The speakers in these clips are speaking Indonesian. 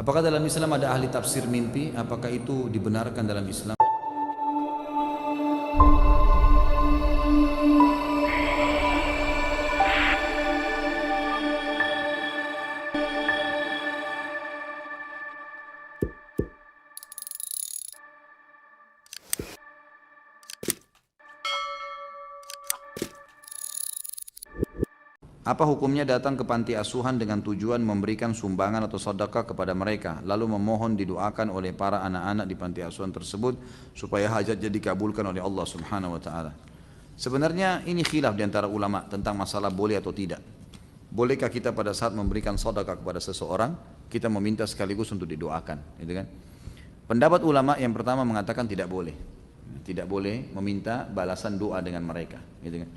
Apakah dalam Islam ada ahli tafsir mimpi? Apakah itu dibenarkan dalam Islam? Apa hukumnya datang ke panti asuhan dengan tujuan memberikan sumbangan atau sedekah kepada mereka, lalu memohon didoakan oleh para anak-anak di panti asuhan tersebut supaya hajatnya dikabulkan oleh Allah Subhanahu wa taala? Sebenarnya ini khilaf di antara ulama tentang masalah boleh atau tidak. Bolehkah kita pada saat memberikan sedekah kepada seseorang, kita meminta sekaligus untuk didoakan, gitu kan? Pendapat ulama yang pertama mengatakan tidak boleh. Tidak boleh meminta balasan doa dengan mereka, gitu kan?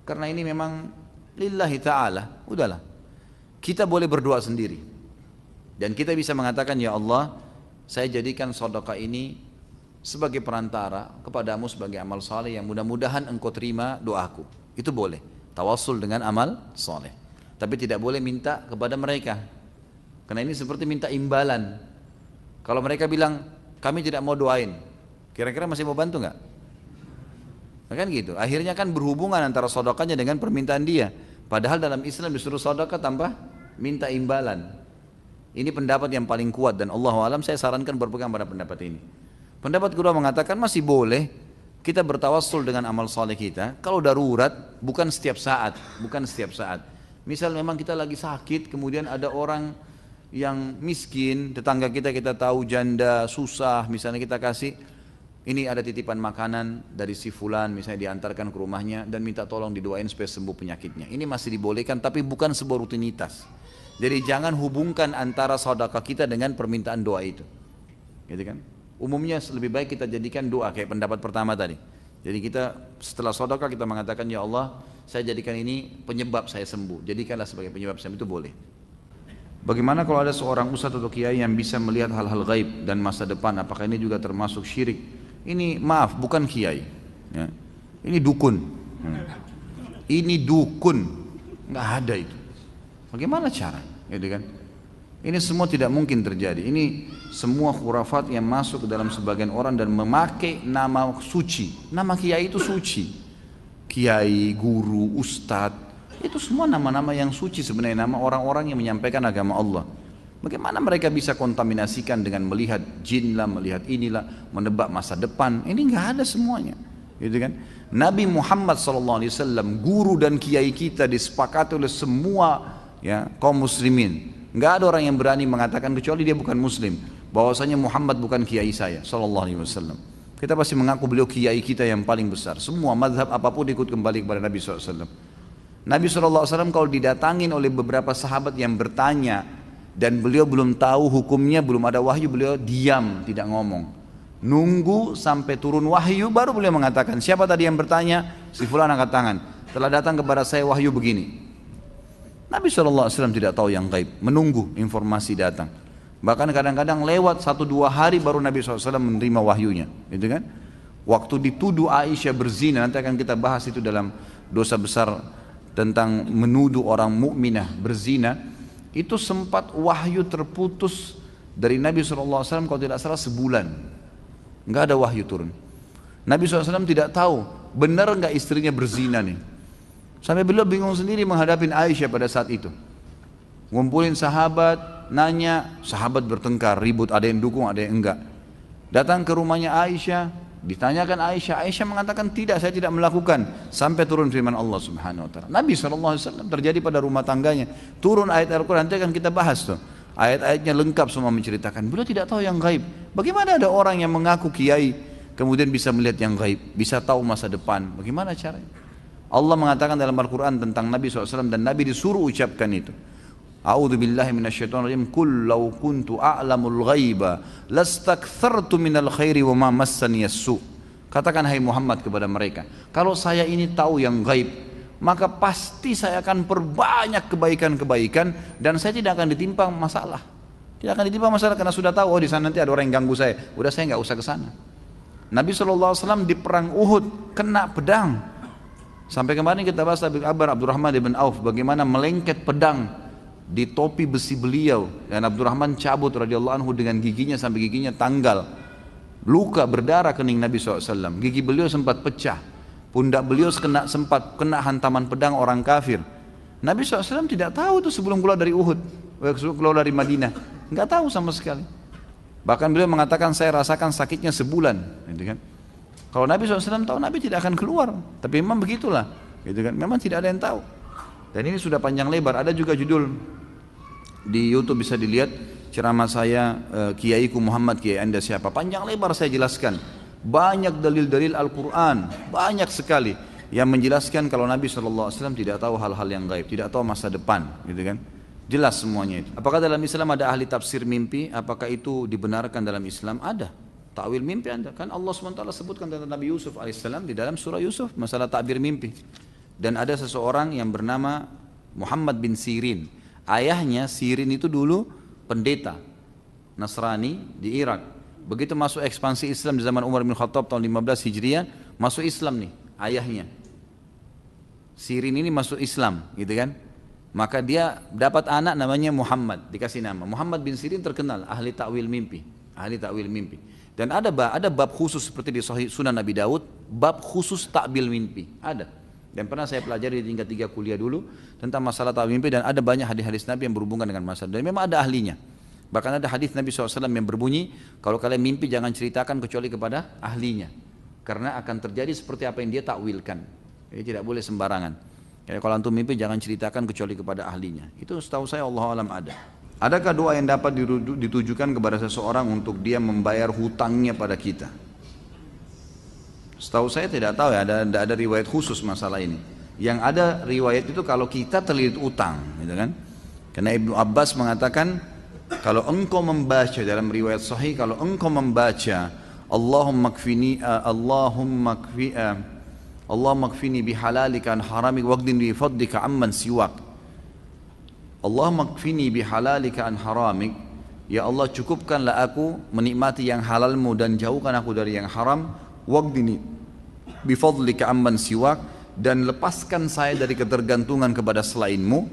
Karena ini memang lillahi ta'ala, udahlah. Kita boleh berdoa sendiri. Dan kita bisa mengatakan, ya Allah, saya jadikan sedekah ini sebagai perantara kepadamu sebagai amal saleh yang mudah-mudahan engkau terima doaku. Itu boleh. Tawassul dengan amal saleh. Tapi tidak boleh minta kepada mereka. Karena ini seperti minta imbalan. Kalau mereka bilang, kami tidak mau doain. Kira-kira masih mau bantu nggak? Kan gitu. Akhirnya kan berhubungan antara sedekahnya dengan permintaan dia. Padahal dalam Islam disuruh sedekah tanpa minta imbalan. Ini pendapat yang paling kuat dan Allahu alam saya sarankan berpegang pada pendapat ini. Pendapat kedua mengatakan masih boleh kita bertawassul dengan amal saleh kita kalau darurat, bukan setiap saat, bukan setiap saat. Misal memang kita lagi sakit, kemudian ada orang yang miskin, tetangga kita tahu janda, susah, misalnya kita kasih ini ada titipan makanan dari si fulan misalnya diantarkan ke rumahnya dan minta tolong didoain supaya sembuh penyakitnya. Ini masih dibolehkan tapi bukan sebuah rutinitas. Jadi jangan hubungkan antara sedekah kita dengan permintaan doa itu. Gitu kan? Umumnya lebih baik kita jadikan doa kayak pendapat pertama tadi. Jadi kita setelah sedekah kita mengatakan ya Allah, saya jadikan ini penyebab saya sembuh. Jadikanlah sebagai penyebab saya, itu boleh. Bagaimana kalau ada seorang ustadz atau kiai yang bisa melihat hal-hal gaib dan masa depan, apakah ini juga termasuk syirik? Ini maaf, bukan kiai, ya. Ini dukun, ini dukun, nggak ada itu. Bagaimana cara, gitu kan? Ini semua tidak mungkin terjadi. Ini semua khurafat yang masuk ke dalam sebagian orang dan memakai nama suci. Nama kiai itu suci, kiai, guru, ustadz, itu semua nama-nama yang suci sebenarnya, nama orang-orang yang menyampaikan agama Allah. Bagaimana mereka bisa kontaminasikan dengan melihat jin lah, melihat inilah, menebak masa depan? Ini nggak ada semuanya, gitu kan? Nabi Muhammad SAW, guru dan kiai kita disepakati oleh semua ya kaum muslimin. Nggak ada orang yang berani mengatakan kecuali dia bukan muslim, bahwasanya Muhammad bukan kiai saya SAW. Kita pasti mengaku beliau kiai kita yang paling besar. Semua mazhab apapun ikut kembali kepada Nabi SAW. Nabi SAW kalau didatangin oleh beberapa sahabat yang bertanya dan beliau belum tahu hukumnya, belum ada wahyu, beliau diam, tidak ngomong. Nunggu sampai turun wahyu, baru beliau mengatakan, siapa tadi yang bertanya? Si fulan angkat tangan. Telah datang kepada saya wahyu begini. Nabi SAW tidak tahu yang gaib, menunggu informasi datang. Bahkan kadang-kadang lewat 1-2 hari baru Nabi SAW menerima wahyunya, gitu kan? Waktu dituduh Aisyah berzina, nanti akan kita bahas itu dalam dosa besar tentang menuduh orang mukminah berzina. Itu sempat wahyu terputus dari Nabi SAW kalau tidak salah sebulan, nggak ada wahyu turun. Nabi SAW tidak tahu benar nggak istrinya berzina nih, sampai beliau bingung sendiri menghadapi Aisyah pada saat itu. Ngumpulin sahabat, nanya, sahabat bertengkar, ribut, ada yang dukung, ada yang enggak. Datang ke rumahnya Aisyah, ditanyakan Aisyah, Aisyah mengatakan tidak, saya tidak melakukan, sampai turun firman Allah Subhanahu wa taala. Nabi SAW terjadi pada rumah tangganya, turun ayat Al-Quran, nanti akan kita bahas tuh. Ayat-ayatnya lengkap semua menceritakan. Beliau tidak tahu yang gaib. Bagaimana ada orang yang mengaku kiai kemudian bisa melihat yang gaib, bisa tahu masa depan? Bagaimana caranya? Allah mengatakan dalam Al-Quran tentang Nabi SAW dan Nabi disuruh ucapkan itu. A'udzu billahi minasyaitonir rajim. Qul law kuntu a'lamul ghaiba lastakthartu minal khairi wa ma massani as-su. Katakan hai Muhammad kepada mereka, kalau saya ini tahu yang gaib, maka pasti saya akan perbanyak kebaikan-kebaikan dan saya tidak akan ditimpa masalah. Tidak akan ditimpa masalah karena sudah tahu oh di sana nanti ada orang yang ganggu saya. Udah saya enggak usah ke sana. Nabi SAW di perang Uhud kena pedang. Sampai kemarin kita bahas kabar Abdurrahman bin Auf bagaimana melengket pedang di topi besi beliau, dan Abdurrahman cabut radhiyallahu anhu dengan giginya sampai giginya tanggal, luka berdarah kening Nabi SAW, gigi beliau sempat pecah, pundak beliau sempat kena hantaman pedang orang kafir. Nabi SAW tidak tahu itu sebelum keluar dari Uhud, sebelum keluar dari Madinah, nggak tahu sama sekali. Bahkan beliau mengatakan saya rasakan sakitnya sebulan, gitu kan. Kalau Nabi SAW tahu, Nabi tidak akan keluar, tapi memang begitulah, gitu kan. Memang tidak ada yang tahu. Dan ini sudah panjang lebar, ada juga judul di YouTube bisa dilihat ceramah saya, Kiaiku Muhammad, Kiai Anda siapa, panjang lebar saya jelaskan. Banyak dalil-dalil Al-Quran, banyak sekali yang menjelaskan kalau Nabi SAW tidak tahu hal-hal yang gaib, tidak tahu masa depan, gitu kan. Jelas semuanya itu. Apakah dalam Islam ada ahli tafsir mimpi? Apakah itu dibenarkan dalam Islam? Ada. Takwil mimpi ada. Kan Allah SWT sebutkan tentang Nabi Yusuf alaihissalam di dalam surah Yusuf, masalah takbir mimpi. Dan ada seseorang yang bernama Muhammad bin Sirin. Ayahnya Sirin itu dulu pendeta Nasrani di Irak. Begitu masuk ekspansi Islam di zaman Umar bin Khattab tahun 15 Hijriah, masuk Islam nih ayahnya. Sirin ini masuk Islam, gitu kan? Maka dia dapat anak namanya Muhammad, dikasih nama. Muhammad bin Sirin terkenal ahli takwil mimpi, ahli takwil mimpi. Dan ada bab khusus seperti di Sahih Sunan Nabi Daud, bab khusus takbil mimpi, ada. Dan pernah saya pelajari di tingkat 3 kuliah dulu tentang masalah takwil mimpi, dan ada banyak hadis-hadis Nabi yang berhubungan dengan masalah. Dan memang ada ahlinya. Bahkan ada hadis Nabi SAW yang berbunyi, kalau kalian mimpi jangan ceritakan kecuali kepada ahlinya, karena akan terjadi seperti apa yang dia takwilkan. Jadi tidak boleh sembarangan. Jadi kalau antum mimpi jangan ceritakan kecuali kepada ahlinya. Itu setahu saya Allah alam ada. Adakah doa yang dapat ditujukan kepada seseorang untuk dia membayar hutangnya pada kita? Setahu saya tidak tahu ya, ada riwayat khusus masalah ini. Yang ada riwayat itu kalau kita terlilit utang, gitu kan? Karena Ibnu Abbas mengatakan kalau engkau membaca dalam riwayat sahih, kalau engkau membaca Allahumma kfini bihalalika an haramik waqdin bi fadlika amman siwak. Allahumma kfini bihalalika an haramik. Ya Allah, cukupkanlah aku menikmati yang halalmu dan jauhkan aku dari yang haram. Waqdini bifadlika amman siwak, dan lepaskan saya dari ketergantungan kepada selainmu,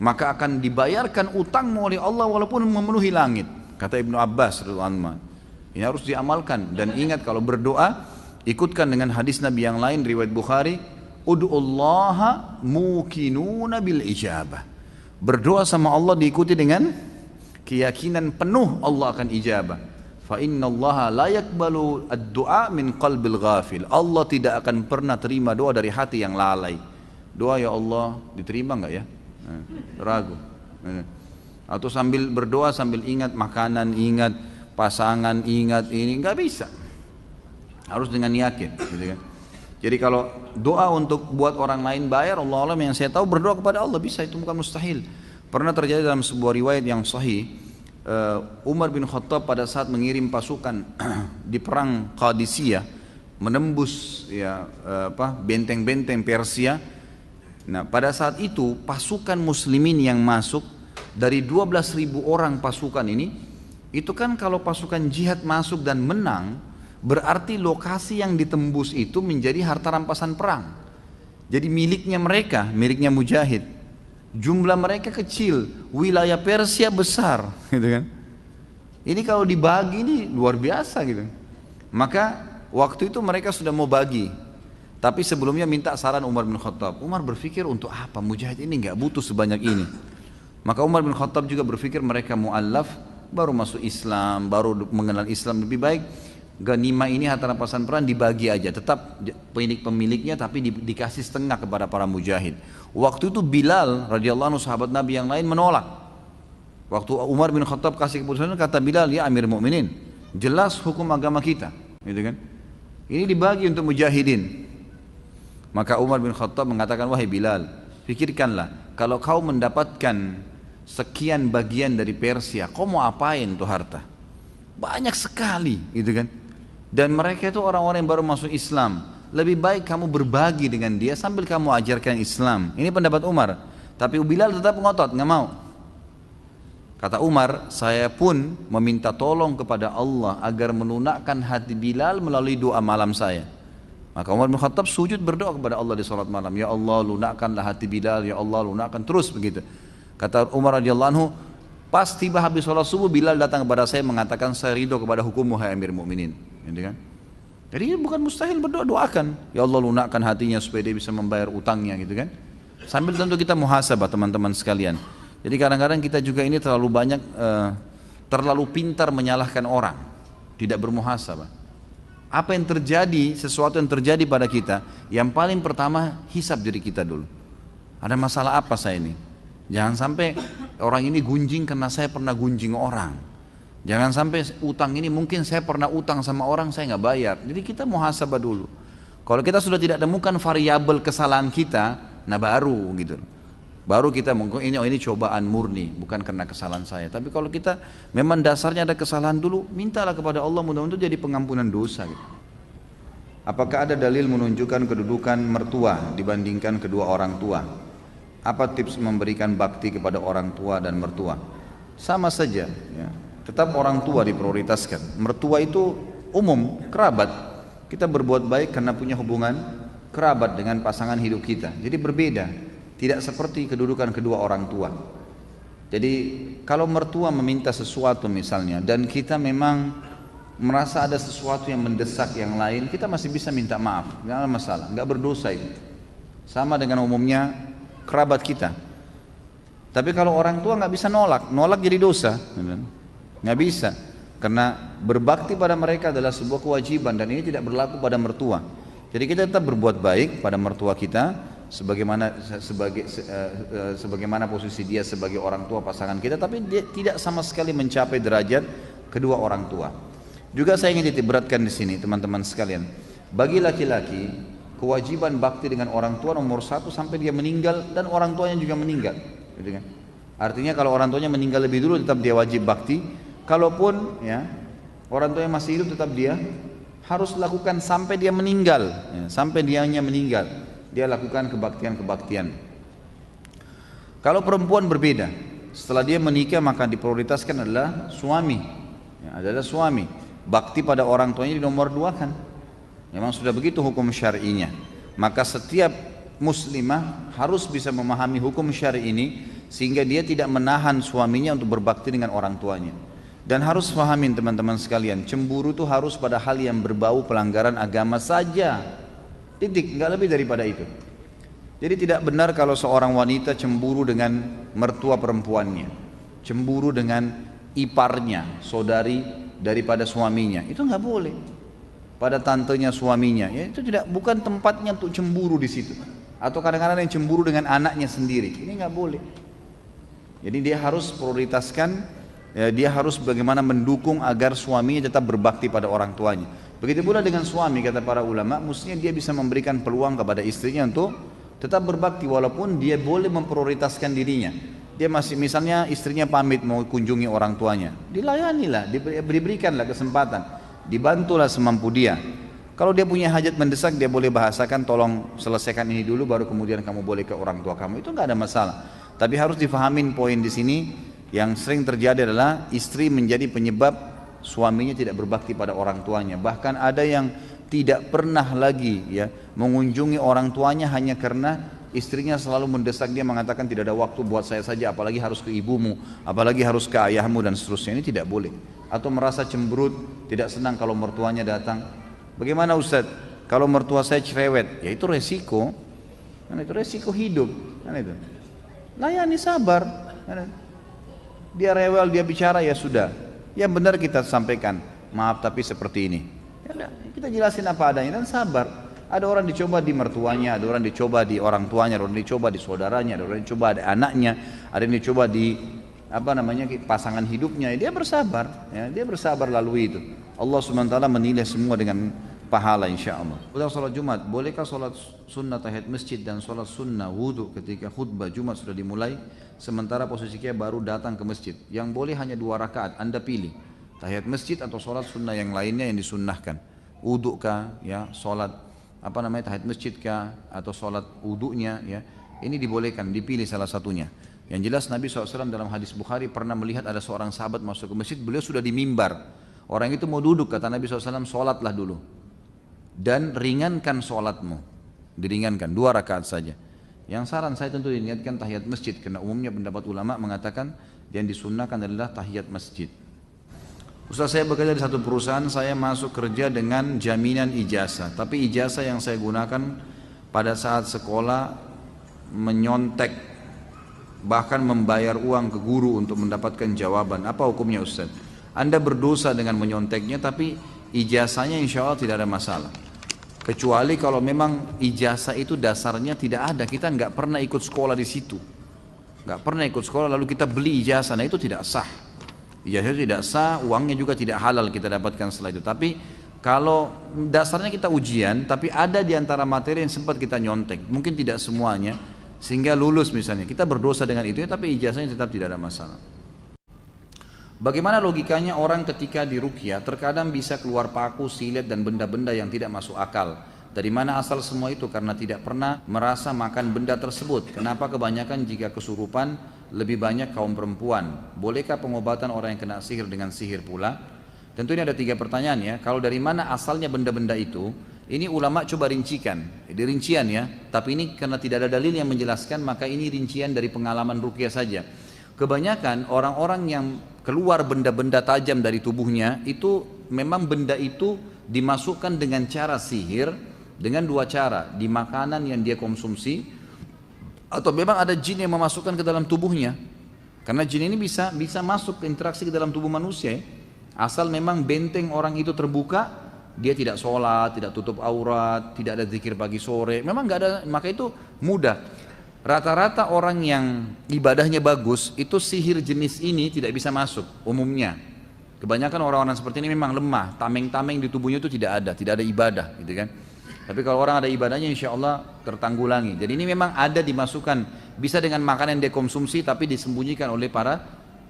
maka akan dibayarkan utangmu oleh Allah walaupun memenuhi langit, kata Ibnu Abbas radhiyallahu anhu. Ini harus diamalkan. Dan ingat kalau berdoa ikutkan dengan hadis Nabi yang lain riwayat Bukhari, ud'ullaha mukinuna bil ijabah. Berdoa sama Allah diikuti dengan keyakinan penuh Allah akan ijabah. Fa innallaha la yaqbalu ad-du'a min qalbil ghafil. Allah tidak akan pernah terima doa dari hati yang lalai. Doa ya Allah diterima enggak ya? Ragu. Atau sambil berdoa sambil ingat makanan, ingat pasangan, ingat ini, enggak bisa. Harus dengan yakin, gitu kan. Jadi kalau doa untuk buat orang lain bayar, Allah alam yang saya tahu berdoa kepada Allah bisa, itu bukan mustahil. Pernah terjadi dalam sebuah riwayat yang sahih, Umar bin Khattab pada saat mengirim pasukan di perang Qadisiyah menembus benteng-benteng Persia. Nah, pada saat itu pasukan muslimin yang masuk dari 12.000 orang pasukan ini, itu kan kalau pasukan jihad masuk dan menang, berarti lokasi yang ditembus itu menjadi harta rampasan perang. Jadi miliknya mereka, miliknya mujahid. Jumlah mereka kecil, wilayah Persia besar, gitu kan. Ini kalau dibagi ini luar biasa gitu. Maka waktu itu mereka sudah mau bagi, tapi sebelumnya minta saran Umar bin Khattab. Umar berpikir untuk apa, mujahid ini nggak butuh sebanyak ini. Maka Umar bin Khattab juga berpikir mereka mu'allaf, baru masuk Islam, baru mengenal Islam, lebih baik ganimah ini harta rampasan perang dibagi aja, tetap pemiliknya tapi dikasih setengah kepada para mujahid. Waktu itu Bilal radhiyallahu anhu sahabat Nabi yang lain menolak. Waktu Umar bin Khattab kasih keputusan, kata Bilal, ya Amir Mukminin, jelas hukum agama kita, gitu kan? Ini dibagi untuk mujahidin. Maka Umar bin Khattab mengatakan, wahai Bilal, pikirkanlah, kalau kau mendapatkan sekian bagian dari Persia, kau mau apain tuh harta? Banyak sekali, gitu kan? Dan mereka itu orang-orang yang baru masuk Islam. Lebih baik kamu berbagi dengan dia sambil kamu ajarkan Islam. Ini pendapat Umar. Tapi Bilal tetap ngotot, nggak mau. Kata Umar, saya pun meminta tolong kepada Allah agar melunakkan hati Bilal melalui doa malam saya. Maka Umar bin Khattab sujud berdoa kepada Allah di salat malam. Ya Allah, lunakkanlah hati Bilal. Ya Allah, lunakkan, terus begitu. Kata Umar radhiyallahu anhu, pas tiba habis sholat subuh, Bilal datang kepada saya mengatakan, saya ridho kepada hukummu hai Amir Mukminin. Gitu kan? Jadi bukan mustahil berdoa, doakan. Ya Allah lunakkan hatinya supaya dia bisa membayar utangnya gitu kan. Sambil tentu kita muhasabah teman-teman sekalian. Jadi kadang-kadang kita juga ini terlalu banyak, terlalu pintar menyalahkan orang. Tidak bermuhasabah. Apa yang terjadi, sesuatu yang terjadi pada kita, yang paling pertama hisab diri kita dulu. Ada masalah apa saya ini? Jangan sampai orang ini gunjing karena saya pernah gunjing orang. Jangan sampai utang ini mungkin saya pernah utang sama orang saya nggak bayar. Jadi kita muhasabah dulu. Kalau kita sudah tidak temukan variabel kesalahan kita, nah baru gitu. Baru kita mungkin ini cobaan murni, bukan karena kesalahan saya. Tapi kalau kita memang dasarnya ada kesalahan dulu, mintalah kepada Allah mudah-mudahan jadi pengampunan dosa. Gitu. Apakah ada dalil menunjukkan kedudukan mertua dibandingkan kedua orang tua? Apa tips memberikan bakti kepada orang tua dan mertua? Sama saja. Ya. Tetap orang tua diprioritaskan. Mertua itu umum, kerabat. Kita berbuat baik karena punya hubungan kerabat dengan pasangan hidup kita. Jadi berbeda. Tidak seperti kedudukan kedua orang tua. Jadi kalau mertua meminta sesuatu misalnya dan kita memang merasa ada sesuatu yang mendesak yang lain, kita masih bisa minta maaf, nggak ada masalah, nggak berdosa itu. Sama dengan umumnya kerabat kita. Tapi kalau orang tua nggak bisa nolak jadi dosa, nggak bisa. Karena berbakti pada mereka adalah sebuah kewajiban dan ini tidak berlaku pada mertua. Jadi kita tetap berbuat baik pada mertua kita. Sebagaimana posisi dia sebagai orang tua pasangan kita, tapi dia tidak sama sekali mencapai derajat kedua orang tua. Juga saya ingin titik beratkan di sini teman-teman sekalian, bagi laki-laki kewajiban bakti dengan orang tua nomor 1 sampai dia meninggal dan orang tuanya juga meninggal, gitu kan? Artinya kalau orang tuanya meninggal lebih dulu tetap dia wajib bakti, kalaupun ya orang tuanya masih hidup tetap dia harus lakukan sampai dia meninggal, ya, sampai dianya meninggal. Dia lakukan kebaktian-kebaktian. Kalau perempuan berbeda, setelah dia menikah maka diprioritaskan adalah suami, ya, adalah suami. Bakti pada orang tuanya di nomor 2 kan. Memang sudah begitu hukum syar'inya. Maka setiap muslimah harus bisa memahami hukum syar'i ini sehingga dia tidak menahan suaminya untuk berbakti dengan orang tuanya. Dan harus pahamin teman-teman sekalian, cemburu itu harus pada hal yang berbau pelanggaran agama saja. Titik, nggak lebih daripada itu. Jadi tidak benar kalau seorang wanita cemburu dengan mertua perempuannya, cemburu dengan iparnya, saudari daripada suaminya, itu nggak boleh. Pada tantenya suaminya, ya itu bukan tempatnya untuk cemburu di situ. Atau kadang-kadang yang cemburu dengan anaknya sendiri, ini nggak boleh. Jadi dia harus prioritaskan, ya, dia harus bagaimana mendukung agar suaminya tetap berbakti pada orang tuanya. Begitu pula dengan suami, kata para ulama, mestinya dia bisa memberikan peluang kepada istrinya untuk tetap berbakti walaupun dia boleh memprioritaskan dirinya. Dia masih misalnya istrinya pamit mau kunjungi orang tuanya, dilayanilah, diberikanlah kesempatan, dibantulah semampu dia. Kalau dia punya hajat mendesak, dia boleh bahasakan, tolong selesaikan ini dulu baru kemudian kamu boleh ke orang tua kamu, itu nggak ada masalah. Tapi harus difahamin poin di sini yang sering terjadi adalah istri menjadi penyebab suaminya tidak berbakti pada orang tuanya. Bahkan ada yang tidak pernah lagi ya mengunjungi orang tuanya hanya karena istrinya selalu mendesak dia, mengatakan tidak ada waktu buat saya saja, apalagi harus ke ibumu, apalagi harus ke ayahmu dan seterusnya. Ini tidak boleh. Atau merasa cemberut, tidak senang kalau mertuanya datang. Bagaimana Ustaz? Kalau mertua saya cerewet, ya itu resiko. Kan itu resiko hidup. Kan itu. Layani, sabar. Dia rewel, dia bicara, ya sudah. Yang benar kita sampaikan, maaf tapi seperti ini. Ya udah, kita jelasin apa adanya dan sabar. Ada orang dicoba di mertuanya, ada orang dicoba di orang tuanya, ada orang dicoba di saudaranya, ada orang dicoba di anaknya, ada yang dicoba di pasangan hidupnya. Dia bersabar, ya, dia bersabar lalui itu. Allah SWT menilai semua dengan pahala insyaallah. Udah sholat Jumat, bolehkah sholat sunnah tahiyat masjid dan sholat sunnah wudhu ketika khutbah Jumat sudah dimulai sementara posisinya baru datang ke masjid? Yang boleh hanya 2 rakaat, Anda pilih tahiyat masjid atau sholat sunnah yang lainnya yang disunnahkan. Wudhu kah, ya, sholat tahiyat masjid kah, atau sholat wudhunya, ya, ini dibolehkan, dipilih salah satunya. Yang jelas Nabi SAW dalam hadis Bukhari pernah melihat ada seorang sahabat masuk ke masjid, beliau sudah di mimbar. Orang itu mau duduk, kata Nabi SAW, sholatlah dulu dan ringankan sholatmu, diringankan 2 rakaat saja. Yang saran saya tentu diniatkan tahiyat masjid, karena umumnya pendapat ulama mengatakan yang disunnahkan adalah tahiyat masjid. Ustaz, saya bekerja di satu perusahaan, saya masuk kerja dengan jaminan ijazah, tapi ijazah yang saya gunakan pada saat sekolah menyontek, bahkan membayar uang ke guru untuk mendapatkan jawaban. Apa hukumnya Ustaz? Anda berdosa dengan menyonteknya, tapi ijazahnya insya Allah tidak ada masalah. Kecuali kalau memang ijazah itu dasarnya tidak ada, kita nggak pernah ikut sekolah di situ, nggak pernah ikut sekolah lalu kita beli ijazah, nah itu tidak sah. Ijazah itu tidak sah, uangnya juga tidak halal kita dapatkan setelah itu. Tapi kalau dasarnya kita ujian, tapi ada di antara materi yang sempat kita nyontek, mungkin tidak semuanya, sehingga lulus misalnya, kita berdosa dengan itu, tapi ijazahnya tetap tidak ada masalah. Bagaimana logikanya orang ketika diruqyah terkadang bisa keluar paku, silet dan benda-benda yang tidak masuk akal. Dari mana asal semua itu? Karena tidak pernah merasa makan benda tersebut. Kenapa kebanyakan jika kesurupan lebih banyak kaum perempuan? Bolehkah pengobatan orang yang kena sihir dengan sihir pula? Tentu ini ada 3 pertanyaan ya. Kalau dari mana asalnya benda-benda itu? Ini ulama coba rincikan. Di rincian ya. Tapi ini karena tidak ada dalil yang menjelaskan, maka ini rincian dari pengalaman ruqyah saja. Kebanyakan orang-orang yang keluar benda-benda tajam dari tubuhnya itu memang benda itu dimasukkan dengan cara sihir dengan 2 cara, di makanan yang dia konsumsi atau memang ada jin yang memasukkan ke dalam tubuhnya, karena jin ini bisa masuk interaksi ke dalam tubuh manusia ya. Asal memang benteng orang itu terbuka, dia tidak sholat, tidak tutup aurat, tidak ada zikir pagi sore, memang nggak ada, maka itu mudah. Rata-rata orang yang ibadahnya bagus itu sihir jenis ini tidak bisa masuk umumnya. Kebanyakan orang-orang seperti ini memang lemah, tameng-tameng di tubuhnya itu tidak ada ibadah gitu kan. Tapi kalau orang ada ibadahnya insya Allah tertanggulangi. Jadi ini memang ada dimasukkan, bisa dengan makanan yang dia konsumsi tapi disembunyikan oleh para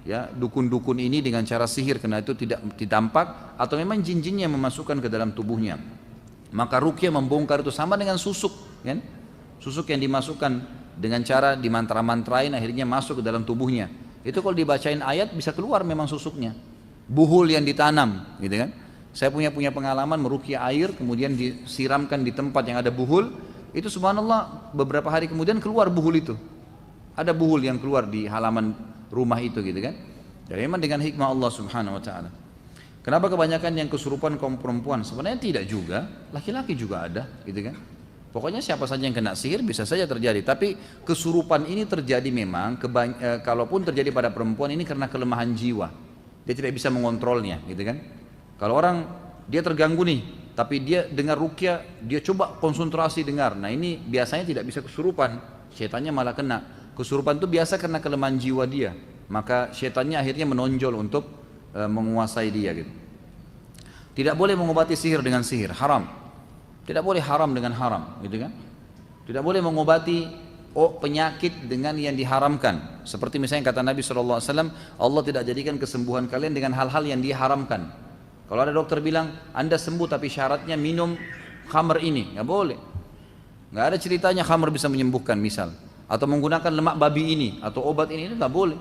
ya dukun-dukun ini dengan cara sihir, karena itu tidak ditampak, atau memang jin-jinnya yang memasukkan ke dalam tubuhnya. Maka ruqyah membongkar itu sama dengan susuk kan? Susuk yang dimasukkan dengan cara dimantra-mantrain akhirnya masuk ke dalam tubuhnya. Itu kalau dibacain ayat bisa keluar memang susuknya. Buhul yang ditanam gitu kan. Saya punya pengalaman meruqyah air kemudian disiramkan di tempat yang ada buhul, itu subhanallah beberapa hari kemudian keluar buhul itu. Ada buhul yang keluar di halaman rumah itu gitu kan. Jadi memang dengan hikmah Allah Subhanahu wa taala. Kenapa kebanyakan yang kesurupan kaum perempuan? Sebenarnya tidak juga, laki-laki juga ada gitu kan. Pokoknya siapa saja yang kena sihir bisa saja terjadi. Tapi kesurupan ini terjadi memang, kalaupun terjadi pada perempuan ini karena kelemahan jiwa. Dia tidak bisa mengontrolnya gitu kan. Kalau orang dia terganggu nih, tapi dia dengar ruqyah, dia coba konsentrasi dengar. Nah ini biasanya tidak bisa kesurupan, setannya malah kena. Kesurupan itu biasa karena kelemahan jiwa dia. Maka setannya akhirnya menonjol untuk menguasai dia gitu. Tidak boleh mengobati sihir dengan sihir, haram. Tidak boleh haram dengan haram, gitu kan? Tidak boleh mengobati penyakit dengan yang diharamkan. Seperti misalnya kata Nabi SAW, Allah tidak jadikan kesembuhan kalian dengan hal-hal yang diharamkan. Kalau ada dokter bilang, Anda sembuh tapi syaratnya minum khamr ini, nggak boleh. Nggak ada ceritanya khamr bisa menyembuhkan misal. Atau menggunakan lemak babi ini, atau obat ini nggak boleh.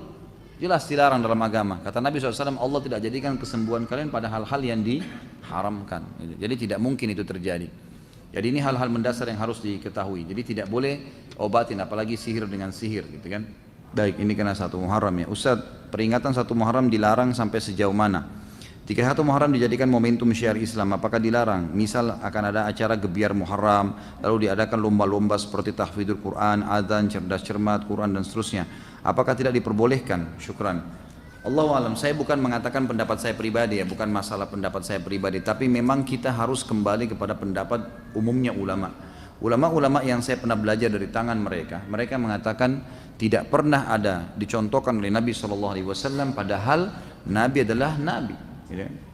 Jelas dilarang dalam agama. Kata Nabi SAW, Allah tidak jadikan kesembuhan kalian pada hal-hal yang diharamkan. Jadi tidak mungkin itu terjadi. Jadi ini hal-hal mendasar yang harus diketahui. Jadi tidak boleh obatin, apalagi sihir dengan sihir, gitu kan? Baik, ini kena 1 Muharram ya. Ustaz, peringatan 1 Muharram dilarang sampai sejauh mana? Jika 1 Muharram dijadikan momentum syiar Islam, apakah dilarang? Misal akan ada acara gebiar Muharram, lalu diadakan lomba-lomba seperti tahfidzul Quran, adzan, cerdas cermat, Quran dan seterusnya. Apakah tidak diperbolehkan? Syukran. Allahu alam, saya bukan mengatakan pendapat saya pribadi ya, bukan masalah pendapat saya pribadi, tapi memang kita harus kembali kepada pendapat umumnya ulama. Ulama-ulama yang saya pernah belajar dari tangan mereka, mereka mengatakan tidak pernah ada dicontohkan oleh Nabi SAW, padahal Nabi adalah Nabi,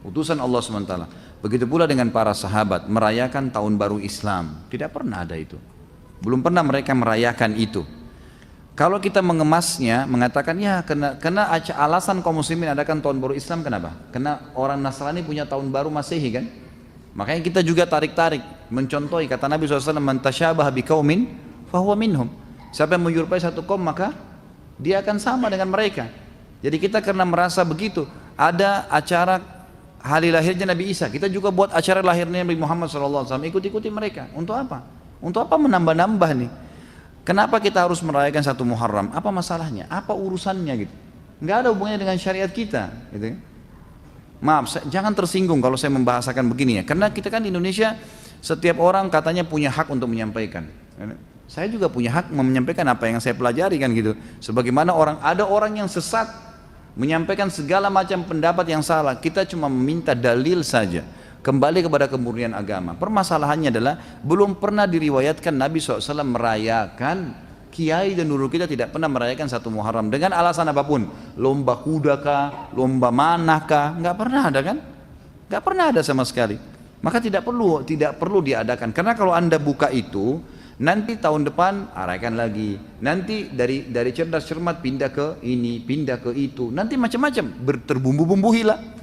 utusan Allah SWT. Begitu pula dengan para sahabat, merayakan tahun baru Islam, tidak pernah ada itu. Belum pernah mereka merayakan itu. Kalau kita mengemasnya, mengatakan ya karena alasan kaum muslimin adakan tahun baru Islam, kenapa? Karena orang Nasrani punya tahun baru Masehi kan? Makanya kita juga tarik-tarik, mencontohi kata Nabi SAW, man tasyabaha biqaumin fahuwa minhum. Siapa yang menyerupai satu kaum maka dia akan sama dengan mereka. Jadi kita karena merasa begitu, ada acara hari lahirnya Nabi Isa, kita juga buat acara lahirnya Nabi Muhammad SAW, ikut-ikuti mereka. Untuk apa? Untuk apa menambah-nambah nih? Kenapa kita harus merayakan 1 Muharram? Apa masalahnya? Apa urusannya gitu? Nggak ada hubungannya dengan syariat kita, gitu. Maaf, jangan tersinggung kalau saya membahasakan begini ya. Karena kita kan di Indonesia, setiap orang katanya punya hak untuk menyampaikan. Saya juga punya hak menyampaikan apa yang saya pelajari kan gitu. Sebagaimana ada orang yang sesat menyampaikan segala macam pendapat yang salah. Kita cuma meminta dalil saja. Kembali kepada kemurnian agama. Permasalahannya adalah belum pernah diriwayatkan Nabi SAW merayakan, kiai dan nurul kita tidak pernah merayakan 1 Muharram dengan alasan apapun. Lomba kuda kah, lomba manah kah, nggak pernah ada kan? Nggak pernah ada sama sekali. Maka tidak perlu diadakan. Karena kalau Anda buka itu, nanti tahun depan rayakan lagi. Nanti dari cerdas cermat pindah ke ini, pindah ke itu. Nanti macam-macam terbumbu-bumbuhi lah.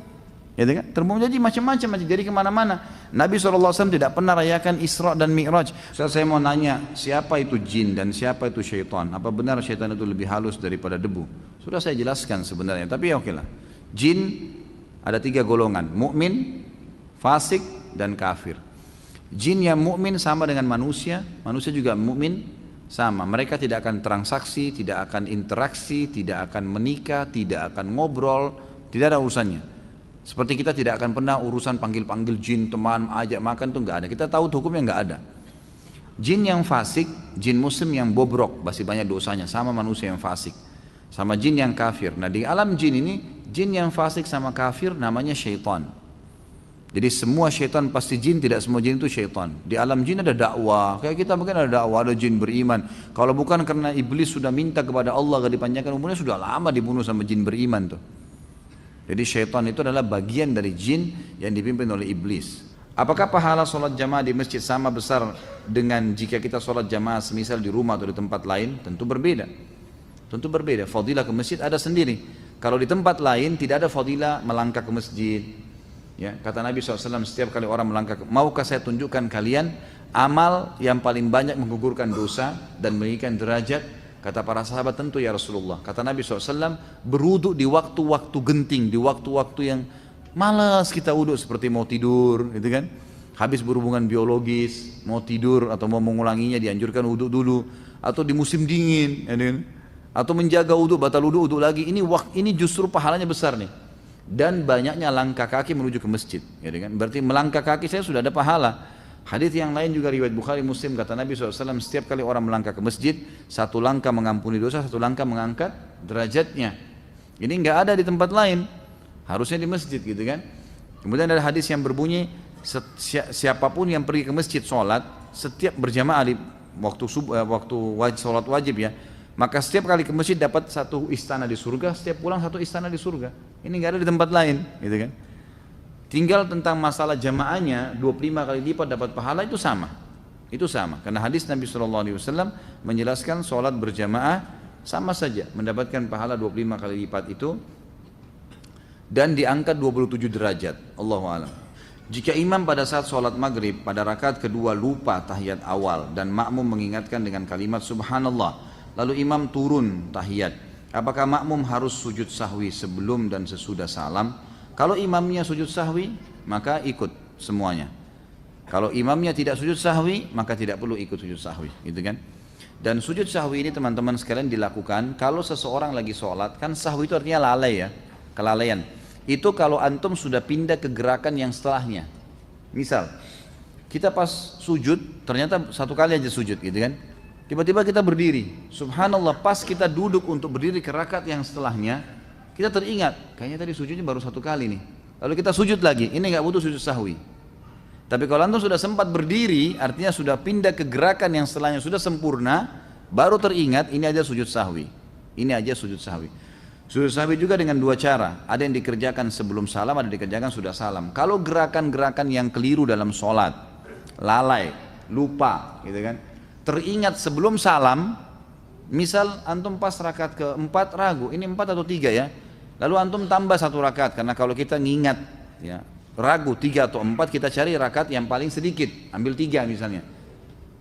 Ya kan? Terbumbu jadi macam-macam, jadi kemana-mana. Nabi SAW tidak pernah rayakan Isra dan Mi'raj. Saya mau nanya, siapa itu jin dan siapa itu syaitan? Apa benar syaitan itu lebih halus daripada debu? Sudah saya jelaskan sebenarnya, tapi ya oke lah. Jin ada 3 golongan, mukmin, fasik, dan kafir. Jin yang mukmin sama dengan manusia juga mukmin sama. Mereka tidak akan transaksi, tidak akan interaksi, tidak akan menikah, tidak akan ngobrol, tidak ada urusannya. Seperti kita tidak akan pernah urusan panggil-panggil jin, teman, ajak makan itu nggak ada. Kita tahu hukumnya nggak ada. Jin yang fasik, jin muslim yang bobrok, masih banyak dosanya, sama manusia yang fasik. Sama jin yang kafir. Nah di alam jin ini, jin yang fasik sama kafir namanya syaitan. Jadi semua syaitan pasti jin, tidak semua jin itu syaitan. Di alam jin ada dakwah, kayak kita mungkin ada dakwah, ada jin beriman. Kalau bukan karena iblis sudah minta kepada Allah agar dipanjangkan umurnya, sudah lama dibunuh sama jin beriman tuh. Jadi syaitan itu adalah bagian dari jin yang dipimpin oleh iblis. Apakah pahala sholat jamaah di masjid sama besar dengan jika kita sholat jamaah semisal di rumah atau di tempat lain? Tentu berbeda. Tentu berbeda. Fadilah ke masjid ada sendiri. Kalau di tempat lain tidak ada fadilah melangkah ke masjid. Ya, kata Nabi SAW setiap kali orang melangkah, maukah saya tunjukkan kalian amal yang paling banyak menggugurkan dosa dan meninggikan derajat? Kata para sahabat, tentu ya Rasulullah. Kata Nabi SAW, berwudu di waktu-waktu genting, di waktu-waktu yang malas kita wudhu, seperti mau tidur, gitu kan? Habis berhubungan biologis, mau tidur atau mau mengulanginya dianjurkan wudhu dulu, atau di musim dingin, ya kan? Atau menjaga wudhu, batal wudhu lagi. Ini justru pahalanya besar nih. Dan banyaknya langkah kaki menuju ke masjid, ya kan? Berarti melangkah kaki saya sudah ada pahala. Hadits yang lain juga riwayat Bukhari Muslim, kata Nabi SAW, setiap kali orang melangkah ke masjid, 1 langkah mengampuni dosa, 1 langkah mengangkat derajatnya. Ini nggak ada di tempat lain, harusnya di masjid gitu kan. Kemudian ada hadis yang berbunyi, siapapun yang pergi ke masjid sholat, setiap berjamaah di waktu sholat wajib ya, maka setiap kali ke masjid dapat 1 istana di surga, setiap pulang 1 istana di surga. Ini nggak ada di tempat lain, gitu kan. Tinggal tentang masalah jamaahnya 25 kali lipat dapat pahala itu sama. Itu sama. Karena hadis Nabi SAW menjelaskan sholat berjamaah sama saja mendapatkan pahala 25 kali lipat itu dan diangkat 27 derajat. Allahu a'lam. Jika imam pada saat sholat maghrib pada rakaat kedua lupa tahiyat awal dan makmum mengingatkan dengan kalimat subhanallah, lalu imam turun tahiyat, apakah makmum harus sujud sahwi sebelum dan sesudah salam? Kalau imamnya sujud sahwi, maka ikut semuanya. Kalau imamnya tidak sujud sahwi, maka tidak perlu ikut sujud sahwi, gitu kan? Dan sujud sahwi ini teman-teman sekalian dilakukan kalau seseorang lagi sholat, kan sahwi itu artinya lalai ya, kelalaian. Itu kalau antum sudah pindah ke gerakan yang setelahnya. Misal, kita pas sujud, ternyata 1 kali aja sujud, gitu kan? Tiba-tiba kita berdiri, subhanallah, pas kita duduk untuk berdiri ke rakaat yang setelahnya, kita teringat, kayaknya tadi sujudnya baru 1 kali nih. Lalu kita sujud lagi, ini nggak butuh sujud sahwi. Tapi kalau antum sudah sempat berdiri, artinya sudah pindah ke gerakan yang setelahnya sudah sempurna, baru teringat, ini aja sujud sahwi. Ini aja sujud sahwi. Sujud sahwi juga dengan 2 cara. Ada yang dikerjakan sebelum salam, ada yang dikerjakan sudah salam. Kalau gerakan-gerakan yang keliru dalam sholat, lalai, lupa, gitu kan, teringat sebelum salam, misal antum pas rakaat ke-4 ragu, ini 4 atau 3 ya. Lalu antum tambah 1 rakaat, karena kalau kita ngingat ya, ragu 3 atau 4, kita cari rakaat yang paling sedikit, ambil 3 misalnya.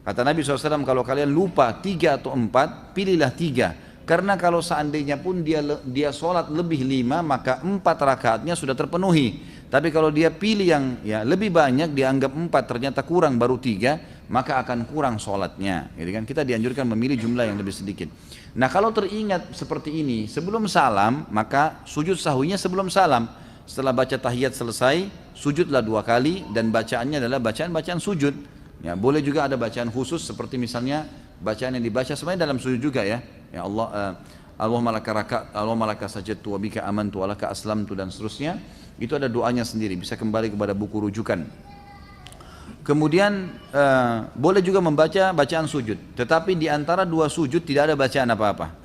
Kata Nabi SAW, kalau kalian lupa 3 atau 4, pilihlah 3. Karena kalau seandainya pun dia sholat lebih 5, maka 4 rakaatnya sudah terpenuhi. Tapi kalau dia pilih yang ya lebih banyak, dianggap 4 ternyata kurang baru 3, maka akan kurang sholatnya, gitu kan? Kita dianjurkan memilih jumlah yang lebih sedikit. Nah kalau teringat seperti ini, sebelum salam, maka sujud sahwinya sebelum salam. Setelah baca tahiyat selesai, sujudlah 2 kali dan bacaannya adalah bacaan-bacaan sujud. Ya, boleh juga ada bacaan khusus seperti misalnya bacaan yang dibaca sebenarnya dalam sujud juga ya. Ya Allah, Allahumma laka sajadtu wa bika amantu wa laka aslamtu dan seterusnya. Itu ada doanya sendiri, bisa kembali kepada buku rujukan. Kemudian boleh juga membaca bacaan sujud, tetapi di antara 2 sujud tidak ada bacaan apa-apa.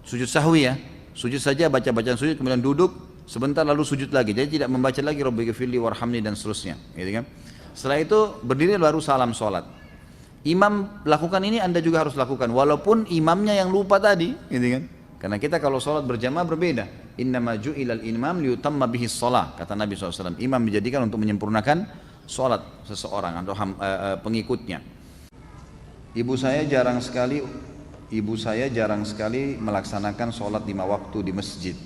Sujud sahwi ya, sujud saja baca bacaan sujud kemudian duduk sebentar lalu sujud lagi. Jadi tidak membaca lagi Rabbighfirli warhamni dan seterusnya, gitu kan? Setelah itu berdiri baru salam sholat. Imam lakukan ini, Anda juga harus lakukan walaupun imamnya yang lupa tadi, gitu kan? Karena kita kalau sholat berjamaah berbeda. Innama ju'ilal imam liyutamma bihis sholah, kata Nabi SAW. Imam dijadikan untuk menyempurnakan sholat seseorang atau pengikutnya. Ibu saya jarang sekali melaksanakan sholat 5 waktu di masjid.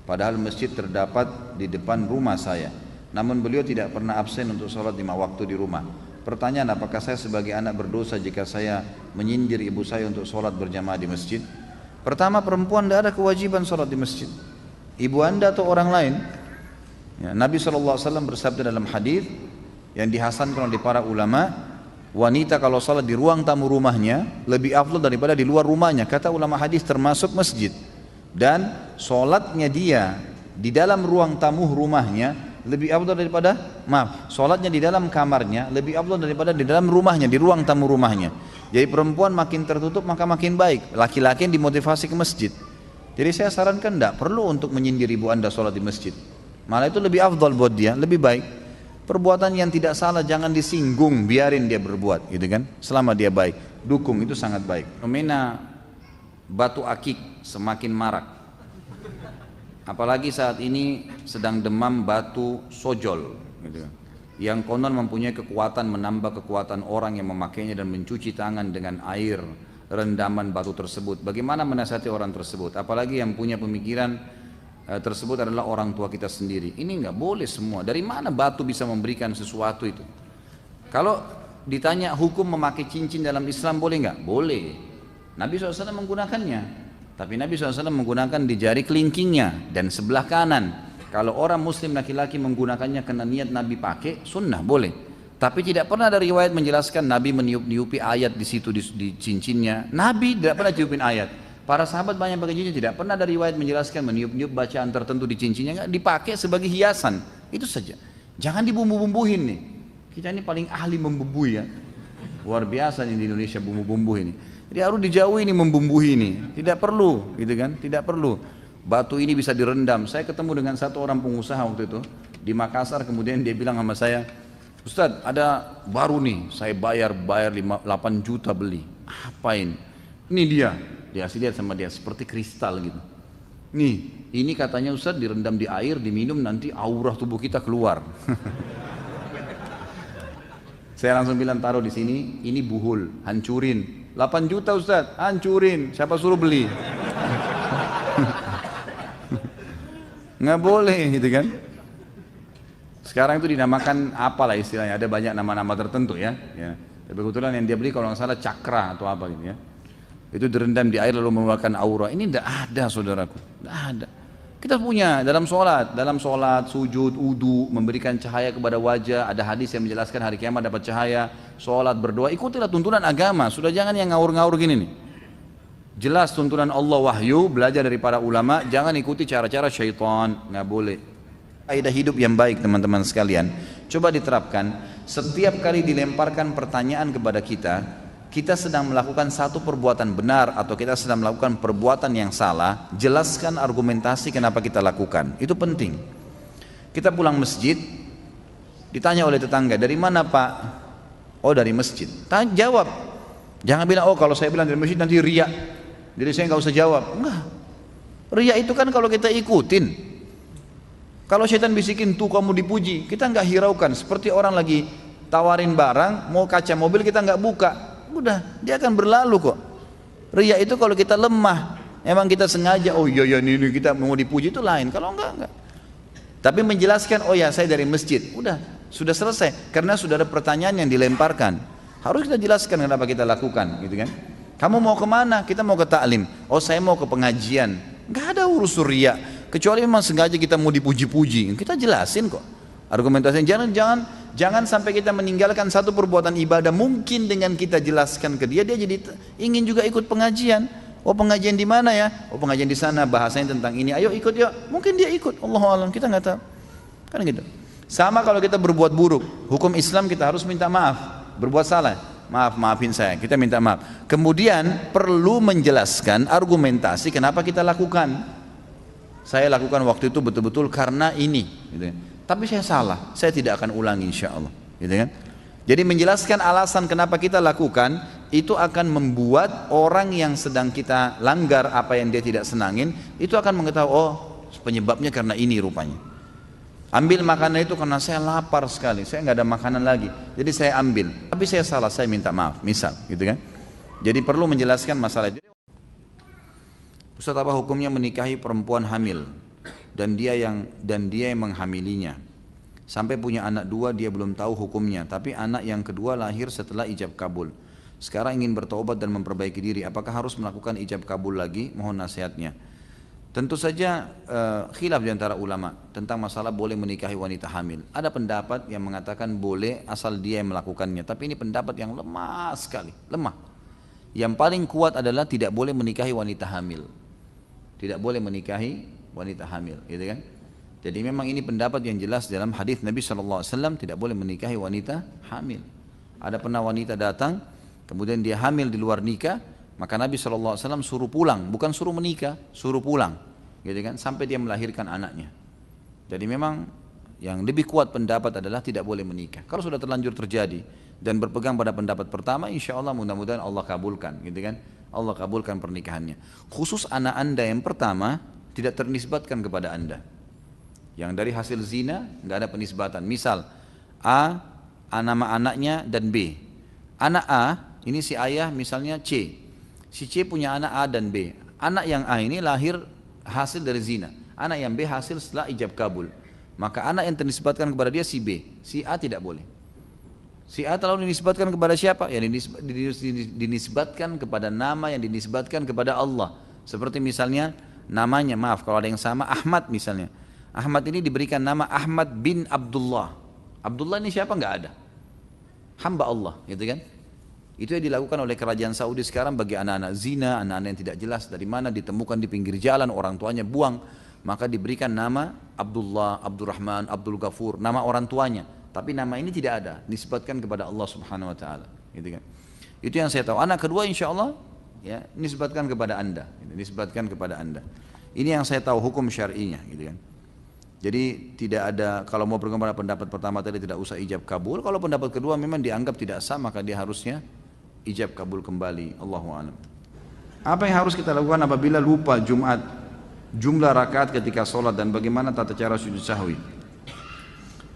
Padahal masjid terdapat di depan rumah saya. Namun beliau tidak pernah absen untuk sholat 5 waktu di rumah. Pertanyaan, apakah saya sebagai anak berdosa jika saya menyindir ibu saya untuk sholat berjamaah di masjid? Pertama, perempuan tidak ada kewajiban sholat di masjid. Ibu Anda atau orang lain. Ya, Nabi SAW bersabda dalam hadis yang dihasankan oleh para ulama, wanita kalau sholat di ruang tamu rumahnya lebih afdal daripada di luar rumahnya. Kata ulama hadis termasuk masjid. Dan sholatnya dia di dalam ruang tamu rumahnya lebih afdal daripada, sholatnya di dalam kamarnya lebih afdal daripada di dalam rumahnya, di ruang tamu rumahnya. Jadi perempuan makin tertutup maka makin baik, laki-laki yang dimotivasi ke masjid. Jadi saya sarankan tidak perlu untuk menyindir ibu Anda sholat di masjid, malah itu lebih afdal buat dia, lebih baik. Perbuatan yang tidak salah jangan disinggung, biarin dia berbuat, gitu kan? Selama dia baik, dukung, itu sangat baik. Fenomena batu akik semakin marak. Apalagi saat ini sedang demam batu sojol, gitu. Yang konon mempunyai kekuatan menambah kekuatan orang yang memakainya dan mencuci tangan dengan air rendaman batu tersebut. Bagaimana menasihati orang tersebut? Apalagi yang punya pemikiran tersebut adalah orang tua kita sendiri. Ini nggak boleh semua. Dari mana batu bisa memberikan sesuatu itu? Kalau ditanya hukum memakai cincin dalam Islam boleh nggak? Boleh. Nabi SAW menggunakannya. Tapi Nabi SAW menggunakan di jari kelingkingnya dan sebelah kanan. Kalau orang muslim laki-laki menggunakannya karena niat Nabi pakai, sunnah boleh. Tapi tidak pernah ada riwayat menjelaskan Nabi meniup-niupi ayat di situ di cincinnya. Nabi tidak pernah tiupin ayat. Para sahabat banyak pakai cincin, tidak pernah ada riwayat menjelaskan meniup-niup bacaan tertentu di cincinnya. Enggak, dipakai sebagai hiasan. Itu saja. Jangan dibumbu-bumbuhin nih. Kita ini paling ahli membumbui ya. Luar biasa nih di Indonesia bumbu-bumbu ini. Jadi harus dijauhi ini membumbui ini, tidak perlu, gitu kan? Tidak perlu. Batu ini bisa direndam. Saya ketemu dengan satu orang pengusaha waktu itu di Makassar, kemudian dia bilang sama saya, Ustadz ada baru nih, saya bayar 8 juta beli. Apain? Ini dia lihat sama dia seperti kristal gitu. Nih, ini katanya Ustadz direndam di air, diminum nanti aura tubuh kita keluar. Saya langsung bilang taruh di sini, ini buhul, hancurin. 8 juta Ustaz, hancurin, siapa suruh beli? Nggak boleh gitu kan. Sekarang itu dinamakan apalah istilahnya, ada banyak nama-nama tertentu ya. Tapi kebetulan yang dia beli kalau nggak salah cakra atau apa gitu ya. Itu direndam di air lalu mengeluarkan aura. Ini tidak ada saudaraku, tidak ada. Kita punya dalam sholat, sujud, wudu, memberikan cahaya kepada wajah. Ada hadis yang menjelaskan hari kiamat dapat cahaya, sholat, berdoa. Ikutilah tuntunan agama, sudah jangan yang ngawur-ngawur gini nih. Jelas tuntunan Allah wahyu, belajar dari para ulama, jangan ikuti cara-cara syaitan, nggak boleh. Kaidah hidup yang baik teman-teman sekalian, coba diterapkan. Setiap kali dilemparkan pertanyaan kepada kita sedang melakukan satu perbuatan benar atau kita sedang melakukan perbuatan yang salah, jelaskan argumentasi kenapa kita lakukan. Itu penting. Kita pulang masjid, ditanya oleh tetangga, dari mana Pak? Oh dari masjid. Jawab. Jangan bilang, oh kalau saya bilang dari masjid nanti riya. Jadi saya nggak usah jawab. Enggak. Riya itu kan kalau kita ikutin. Kalau syaitan bisikin tuh kamu dipuji, kita nggak hiraukan. Seperti orang lagi tawarin barang, mau kaca mobil kita nggak buka. Udah, dia akan berlalu kok. Riya itu kalau kita lemah, emang kita sengaja, oh iya ini kita mau dipuji itu lain. Kalau enggak. Tapi menjelaskan, oh ya saya dari masjid, udah, sudah selesai. Karena sudah ada pertanyaan yang dilemparkan. Harus kita jelaskan kenapa kita lakukan, gitu kan? Kamu mau kemana? Kita mau ke taklim. Oh saya mau ke pengajian. Gak ada urus riya. Kecuali memang sengaja kita mau dipuji-puji. Kita jelasin kok. Argumentasinya jangan sampai kita meninggalkan satu perbuatan ibadah. Mungkin dengan kita jelaskan ke dia, dia jadi ingin juga ikut pengajian. Oh pengajian di mana ya? Oh pengajian di sana, bahasanya tentang ini. Ayo ikut yuk. Mungkin dia ikut. Allahu a'lam, kita nggak tahu. Kan gitu. Sama kalau kita berbuat buruk, hukum Islam kita harus minta maaf. Berbuat salah, maafin saya, kita minta maaf. Kemudian perlu menjelaskan argumentasi kenapa kita lakukan. Saya lakukan waktu itu betul-betul karena ini, gitu. Tapi saya salah, saya tidak akan ulangi insya Allah, gitu kan? Jadi menjelaskan alasan kenapa kita lakukan itu akan membuat orang yang sedang kita langgar apa yang dia tidak senangin itu akan mengetahui, oh penyebabnya karena ini rupanya. Ambil makanan itu karena saya lapar sekali, saya nggak ada makanan lagi, jadi saya ambil. Tapi saya salah, saya minta maaf, misal, gitu kan? Jadi perlu menjelaskan masalah itu. Ustaz, apa hukumnya menikahi perempuan hamil dan dia yang menghamilinya sampai punya anak dua, dia belum tahu hukumnya, tapi anak yang kedua lahir setelah ijab kabul. Sekarang ingin bertaubat dan memperbaiki diri, apakah harus melakukan ijab kabul lagi? Mohon nasihatnya. Tentu saja khilaf di antara ulama tentang masalah boleh menikahi wanita hamil. Ada pendapat yang mengatakan boleh asal dia yang melakukannya, tapi ini pendapat yang lemah sekali, lemah. Yang paling kuat adalah tidak boleh menikahi wanita hamil. Tidak boleh menikahi wanita hamil, gitu kan? Jadi memang ini pendapat yang jelas dalam hadis Nabi SAW, tidak boleh menikahi wanita hamil. Ada pernah wanita datang, kemudian dia hamil di luar nikah, maka Nabi SAW suruh pulang, bukan suruh menikah, suruh pulang, gitu kan, sampai dia melahirkan anaknya. Jadi memang yang lebih kuat pendapat adalah tidak boleh menikah. Kalau sudah terlanjur terjadi dan berpegang pada pendapat pertama, insya Allah mudah-mudahan Allah kabulkan, gitu kan, Allah kabulkan pernikahannya. Khusus anak anda yang pertama tidak ternisbatkan kepada anda. Yang dari hasil zina nggak ada penisbatan. Misal A nama anaknya dan B. Anak A ini si ayah misalnya C. Si C punya anak A dan B. Anak yang A ini lahir hasil dari zina. Anak yang B hasil setelah ijab kabul. Maka anak yang ternisbatkan kepada dia si B. Si A tidak boleh. Si A terlalu dinisbatkan kepada siapa? Yang dinisbatkan kepada nama yang dinisbatkan kepada Allah. Seperti misalnya namanya, maaf kalau ada yang sama, Ahmad misalnya. Ahmad ini diberikan nama Ahmad bin Abdullah. Abdullah ini siapa? Nggak ada. Hamba Allah, gitu kan? Itu yang dilakukan oleh kerajaan Saudi sekarang bagi anak-anak zina, anak-anak yang tidak jelas dari mana ditemukan di pinggir jalan, orang tuanya buang, maka diberikan nama Abdullah, Abdurrahman, Abdul Ghafur, nama orang tuanya. Tapi nama ini tidak ada, disebutkan kepada Allah Subhanahu Wa Taala, gitu kan? Itu yang saya tahu. Anak kedua insya Allah ya disebutkan kepada anda, disebutkan kepada anda. Ini yang saya tahu hukum syar'inya, gitu kan? Jadi tidak ada, kalau mau berkembang pada pendapat pertama tadi tidak usah ijab kabul. Kalau pendapat kedua memang dianggap tidak sah, maka dia harusnya ijab kabul kembali. Allahu a'lam. Apa yang harus kita lakukan apabila lupa Jumat jumlah rakaat ketika sholat dan bagaimana tata cara sujud sahwi?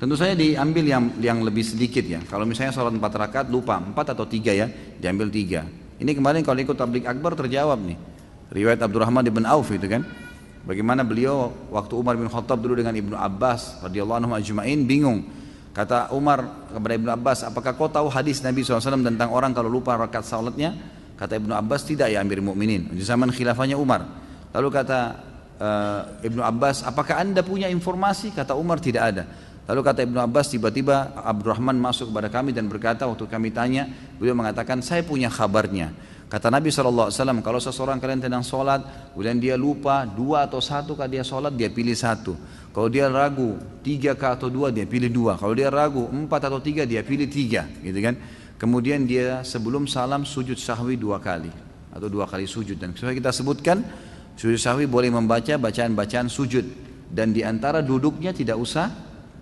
Tentu saja diambil yang lebih sedikit ya. Kalau misalnya sholat 4 rakaat lupa 4 atau 3 ya, diambil 3. Ini kemarin kalau ikut tablik akbar terjawab nih. Riwayat Abdurrahman bin Auf itu kan. Bagaimana beliau waktu Umar bin Khattab dulu dengan Ibnu Abbas radhiyallahu anhu ajma'in bingung. Kata Umar kepada Ibnu Abbas, apakah kau tahu hadis Nabi SAW tentang orang kalau lupa rakaat salatnya? Kata Ibnu Abbas, tidak ya Amir Mukminin. Di zaman khilafahnya Umar. Lalu kata Ibnu Abbas, apakah anda punya informasi? Kata Umar, tidak ada. Lalu kata Ibnu Abbas, tiba-tiba Abdurrahman masuk kepada kami dan berkata, waktu kami tanya, beliau mengatakan, saya punya kabarnya. Kata Nabi SAW, kalau seseorang kalian sedang sholat, kemudian dia lupa 2 atau 1 kah dia sholat, dia pilih 1. Kalau dia ragu 3 kah atau 2, dia pilih 2. Kalau dia ragu 4 atau 3, dia pilih 3, gitu kan? Kemudian dia sebelum salam sujud sahwi 2 kali atau 2 kali sujud. Dan sesuai kita sebutkan, sujud sahwi boleh membaca bacaan-bacaan sujud dan diantara duduknya tidak usah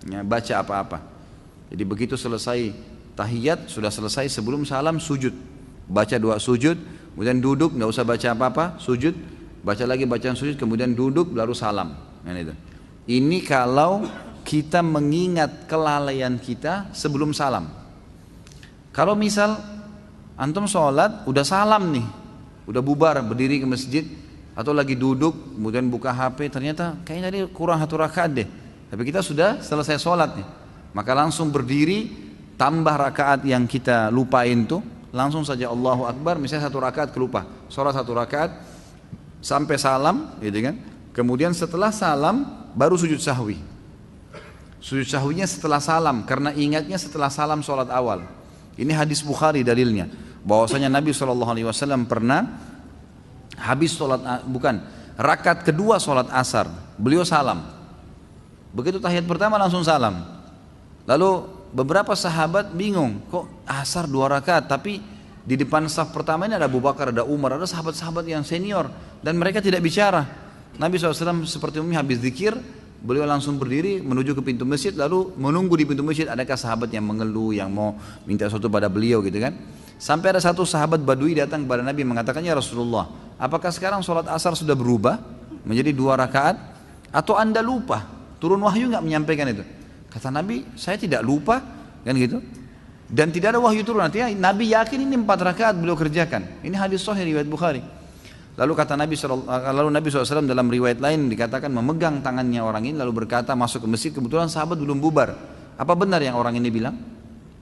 ya, baca apa-apa. Jadi begitu selesai tahiyat, sudah selesai sebelum salam sujud. Baca 2 sujud, kemudian duduk, nggak usah baca apa-apa, sujud, baca lagi bacaan sujud, kemudian duduk, lalu salam. Nah, itu. Ini kalau kita mengingat kelalaian kita sebelum salam. Kalau misal antum sholat, udah salam nih, udah bubar, berdiri ke masjid, atau lagi duduk, kemudian buka HP, ternyata kayaknya tadi kurang 1 rakaat deh. Tapi kita sudah selesai sholat nih, maka langsung berdiri, tambah rakaat yang kita lupain tuh, langsung saja Allahu Akbar, misalnya 1 rakaat kelupa, sholat 1 rakaat sampai salam, gitu kan? Kemudian setelah salam baru sujud sahwi. Sujud sahwinya setelah salam, karena ingatnya setelah salam sholat awal. Ini hadis Bukhari dalilnya, bahwasanya Nabi SAW pernah habis rakaat kedua sholat asar, beliau salam. Begitu tahiyat pertama langsung salam. Lalu beberapa sahabat bingung, kok asar 2 rakaat, tapi di depan saf pertama ini ada Abu Bakar, ada Umar, ada sahabat-sahabat yang senior, dan mereka tidak bicara. Nabi SAW seperti umumnya habis zikir, beliau langsung berdiri menuju ke pintu masjid, lalu menunggu di pintu masjid adakah sahabat yang mengeluh, yang mau minta sesuatu pada beliau gitu kan. Sampai ada satu sahabat Badui datang kepada Nabi mengatakan, ya Rasulullah, apakah sekarang sholat asar sudah berubah menjadi 2 rakaat, atau anda lupa, turun wahyu nggak menyampaikan itu? Kata Nabi, saya tidak lupa, kan gitu. Dan tidak ada wahyu turun, artinya Nabi yakin ini 4 rakaat beliau kerjakan. Ini hadis sahih riwayat Bukhari. Lalu kata Nabi SAW dalam riwayat lain dikatakan memegang tangannya orang ini lalu berkata, masuk ke masjid, kebetulan sahabat belum bubar. Apa benar yang orang ini bilang?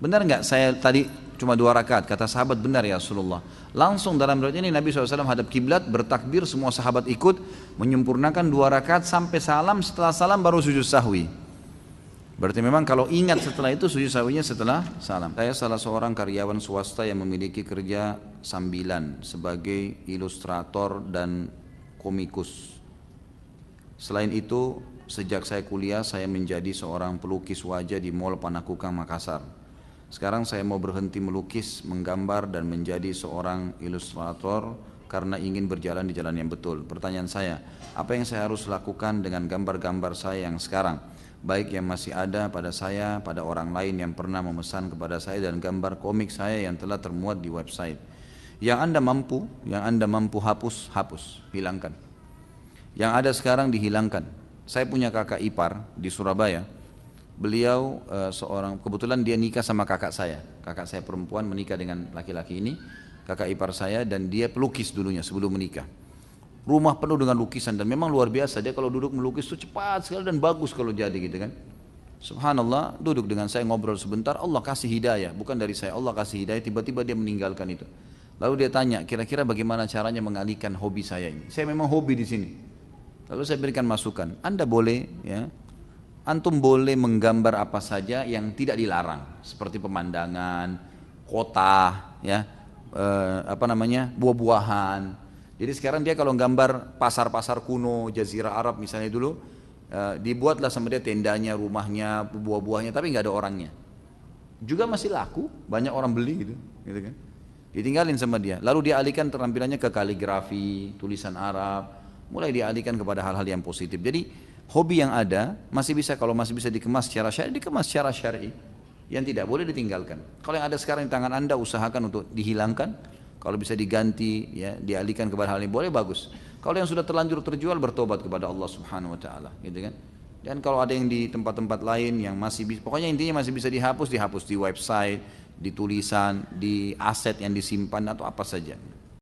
Benar nggak saya tadi cuma 2 rakaat? Kata sahabat, benar ya Rasulullah. Langsung dalam riwayat ini Nabi SAW hadap kiblat, bertakbir, semua sahabat ikut, menyempurnakan 2 rakaat sampai salam, setelah salam baru sujud sahwi. Berarti memang kalau ingat setelah itu sujud sahwinya setelah salam. Saya salah seorang karyawan swasta yang memiliki kerja sambilan sebagai ilustrator dan komikus. Selain itu, sejak saya kuliah saya menjadi seorang pelukis wajah di Mall Panakukang Makassar. Sekarang saya mau berhenti melukis, menggambar dan menjadi seorang ilustrator karena ingin berjalan di jalan yang betul. Pertanyaan saya, apa yang saya harus lakukan dengan gambar-gambar saya yang sekarang? Baik yang masih ada pada saya, pada orang lain yang pernah memesan kepada saya, dan gambar komik saya yang telah termuat di website. Yang anda mampu hapus, hilangkan. Yang ada sekarang dihilangkan. Saya punya kakak ipar di Surabaya. Beliau kebetulan dia nikah sama kakak saya perempuan menikah dengan laki-laki ini, kakak ipar saya, dan dia pelukis dulunya sebelum menikah. Rumah penuh dengan lukisan dan memang luar biasa, dia kalau duduk melukis itu cepat sekali dan bagus kalau jadi gitu kan. Subhanallah, duduk dengan saya ngobrol sebentar, Allah kasih hidayah, bukan dari saya, Allah kasih hidayah, tiba-tiba dia meninggalkan itu. Lalu dia tanya, kira-kira bagaimana caranya mengalihkan hobi saya ini? Saya memang hobi di sini. Lalu saya berikan masukan, Anda boleh ya, antum boleh menggambar apa saja yang tidak dilarang, seperti pemandangan, kota, ya, buah-buahan. Jadi sekarang dia kalau gambar pasar-pasar kuno, Jazirah Arab misalnya dulu, dibuatlah sama dia tendanya, rumahnya, buah-buahnya, tapi nggak ada orangnya. Juga masih laku, banyak orang beli gitu kan. Ditinggalin sama dia. Lalu dia alihkan terampilannya ke kaligrafi, tulisan Arab, mulai dialihkan kepada hal-hal yang positif. Jadi hobi yang ada masih bisa, kalau masih bisa dikemas secara syar'i, dikemas secara syar'i. Yang tidak boleh ditinggalkan. Kalau yang ada sekarang di tangan Anda usahakan untuk dihilangkan. Kalau bisa diganti, ya, dialihkan kepada hal yang boleh, bagus. Kalau yang sudah terlanjur terjual, bertobat kepada Allah Subhanahu Wa Taala, gitu kan. Dan kalau ada yang di tempat-tempat lain yang masih, pokoknya intinya masih bisa dihapus di website, di tulisan, di aset yang disimpan atau apa saja.